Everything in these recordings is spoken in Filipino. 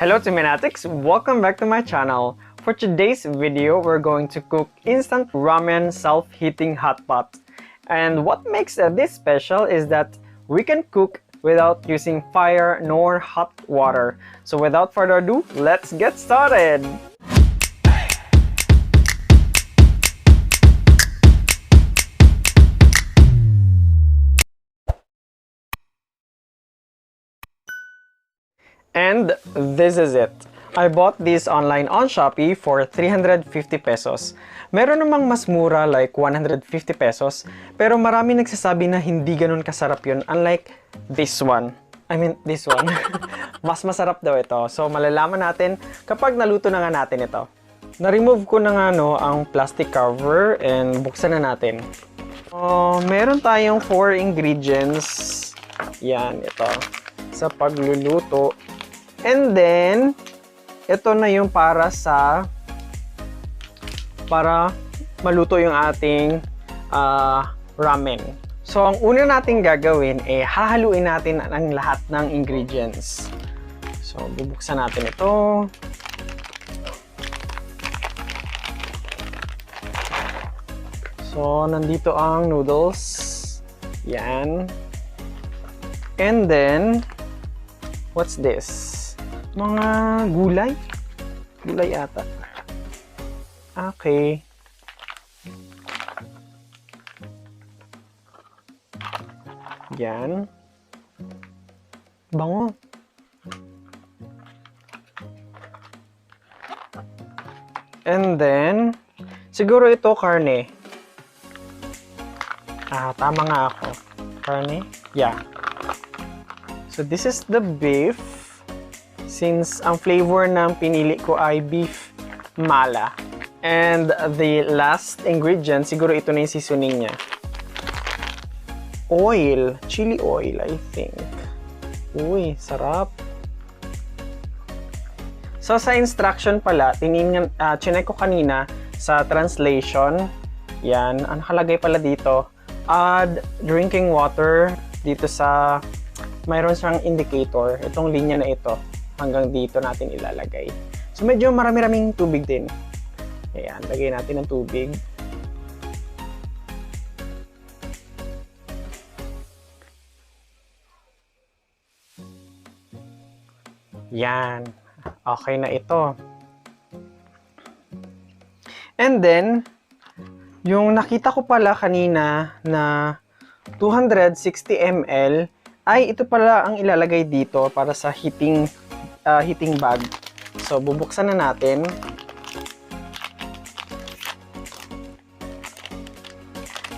Hello Timinatics, welcome back to my channel. For today's video, we're going to cook instant ramen self-heating hot pot. And what makes this special is that we can cook without using fire nor hot water. So without further ado, let's get started! And this is it. I bought this online on Shopee for 350 pesos. Meron namang mas mura like 150 pesos, pero marami nagsasabi na hindi ganun kasarap yun unlike this one. This one. Mas masarap daw ito. So malalaman natin kapag naluto na nga natin ito. Na-remove ko na nga ang plastic cover and buksan na natin. Meron tayong 4 ingredients. Yan, ito. Sa pagluluto. And then, ito na yung para maluto yung ating ramen. So, ang una nating gagawin ay hahaluin natin ang lahat ng ingredients. So, bubuksan natin ito. So, nandito ang noodles. Yan. And then, what's this? Mga gulay? Gulay ata. Okay. Yan. Bango. And then, siguro ito karne. Tama nga ako. Karne? Yeah. So, this is the beef. Since ang flavor ng pinili ko ay beef mala. And the last ingredient, siguro ito na yung seasoning niya. Oil. Chili oil, I think. Uy, sarap. So, sa instruction pala, chinek ko kanina sa translation. Yan, ang nakalagay pala dito. Add drinking water dito sa mayroon siyang indicator. Itong linya na ito. Hanggang dito natin ilalagay. So, medyo marami-raming tubig din. Ayan, lagay natin ng tubig. Yan. Okay na ito. And then, yung nakita ko pala kanina na 260 ml ay ito pala ang ilalagay dito para sa heating bag. So, bubuksan na natin.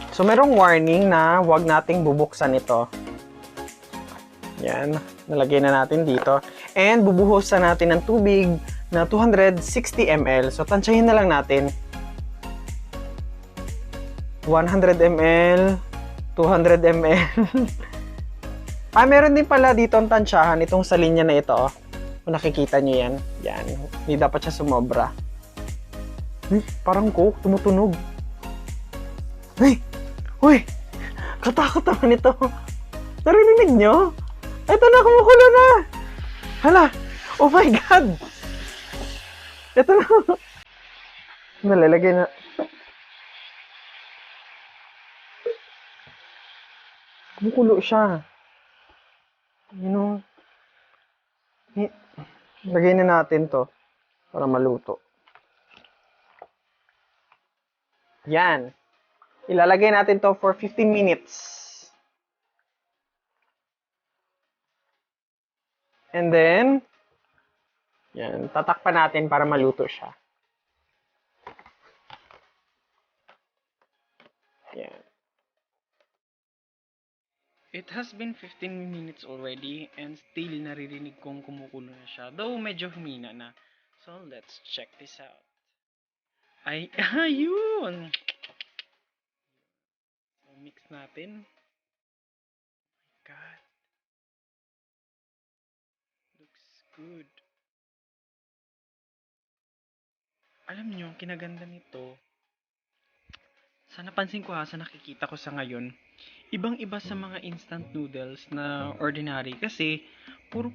So, merong warning na huwag nating bubuksan ito. Yan. Nalagay na natin dito. And, bubuhusan natin ng tubig na 260 ml. So, tansyahin na lang natin. 100 ml, 200 ml. Meron din pala dito ang tansyahan itong sa linya na ito. Kung nakikita nyo yan. Yan. Hindi dapat siya sumobra. Parang coke. Tumutunog. Uy! Katakot naman ito. Narinig nyo? Ito na, kumukulo na. Hala. Oh my God. Ito na. Nalalagay na. Kumukulo siya. Lagay na natin to para maluto. Yan. Ilalagay natin to for 15 minutes. And then, yan, tatakpan natin para maluto siya. Yan. It has been 15 minutes already and still naririnig kong kumukulo na siya. Though medyo humina na. So let's check this out. Ayun! So mix natin. Oh my God. Looks good. Alam nyo, kinaganda nito. Sa napansin ko sa nakikita ko sa ngayon, ibang-iba sa mga instant noodles na ordinary kasi puro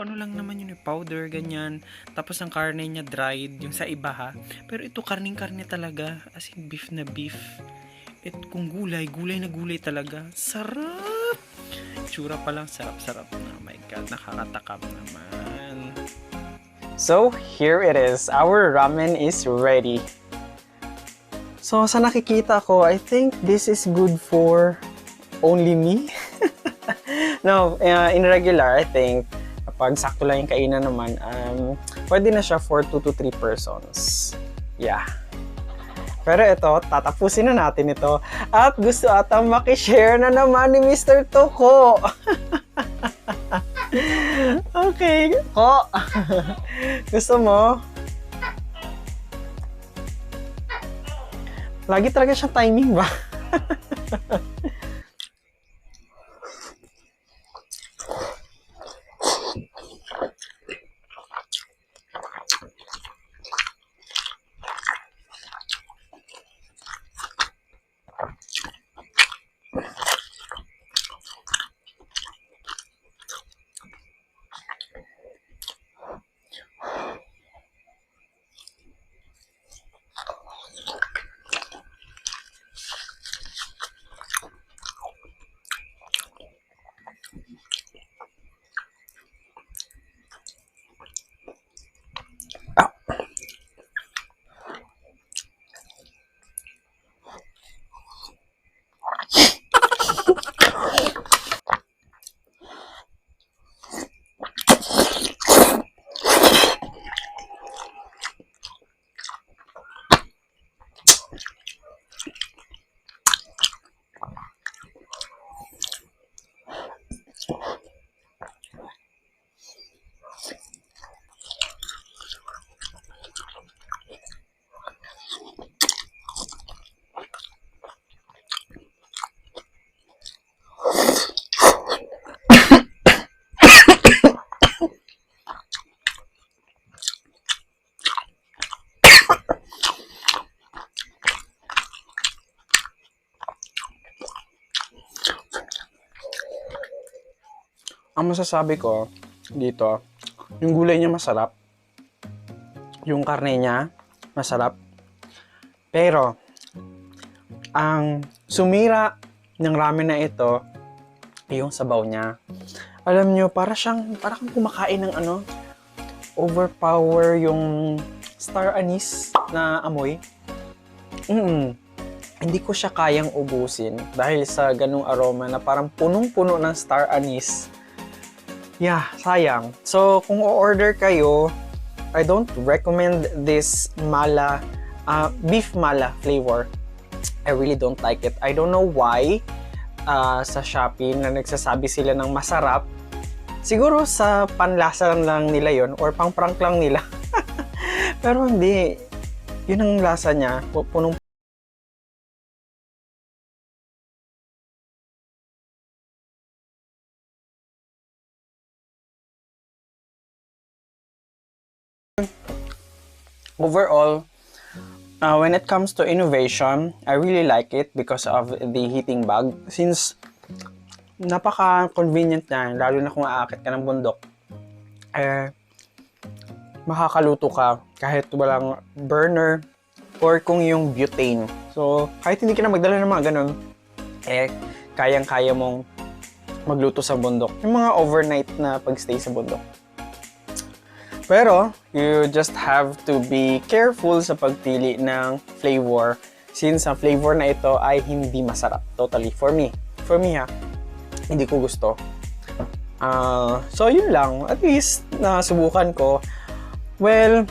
ano lang naman yun, powder, ganyan. Tapos ang karne niya dried, yung sa iba Pero ito karning-karne talaga, as in beef na beef. At kung gulay na gulay talaga. Sarap! Tsura pa lang, sarap-sarap na. Oh my God, nakakatakam naman. So, here it is. Our ramen is ready. So, sa nakikita ko, I think this is good for only me. No, in regular, I think, kapag sakto lang yung kainan naman, pwede na siya for 2 to 3 persons. Yeah. Pero ito, tatapusin na natin ito. At gusto ata makishare na naman ni Mr. Toko. Okay. Ko. Gusto mo? Lagi talaga siya timing ba? Ang masasabi ko dito, yung gulay niya masarap. Yung karne niya masarap. Pero, ang sumira ng ramen na ito, yung sabaw niya. Alam nyo, parang kang kumakain ng overpower yung star anise na amoy. Hindi ko siya kayang ubusin dahil sa ganung aroma na parang punong-puno ng star anise. Yeah, sayang. So, kung o-order kayo, I don't recommend this mala, beef mala flavor. I really don't like it. I don't know why sa Shopee na nagsasabi sila ng masarap. Siguro sa panlasa lang nila yon or pang-prank lang nila. Pero hindi. Yun ang lasa niya. Punong overall, when it comes to innovation, I really like it because of the heating bag. Since napaka-convenient niya, lalo na kung aakit ka ng bundok, makakaluto ka kahit walang burner or kung yung butane. So, kahit hindi ka na magdala ng mga ganun, kayang-kaya mong magluto sa bundok. Yung mga overnight na pagstay sa bundok. Pero, you just have to be careful sa pagpili ng flavor since ang flavor na ito ay hindi masarap. Totally. For me hindi ko gusto. So, yun lang. At least, nasubukan ko. Well,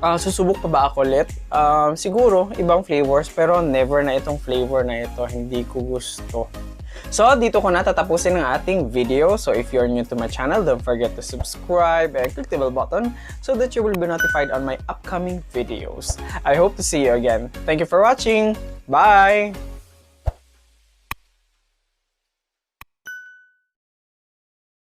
susubok pa ba ako ulit? Siguro, ibang flavors, pero never na itong flavor na ito. Hindi ko gusto. So, dito ko na tatapusin ang ating video. So, if you're new to my channel, don't forget to subscribe and click the bell button so that you will be notified on my upcoming videos. I hope to see you again. Thank you for watching. Bye!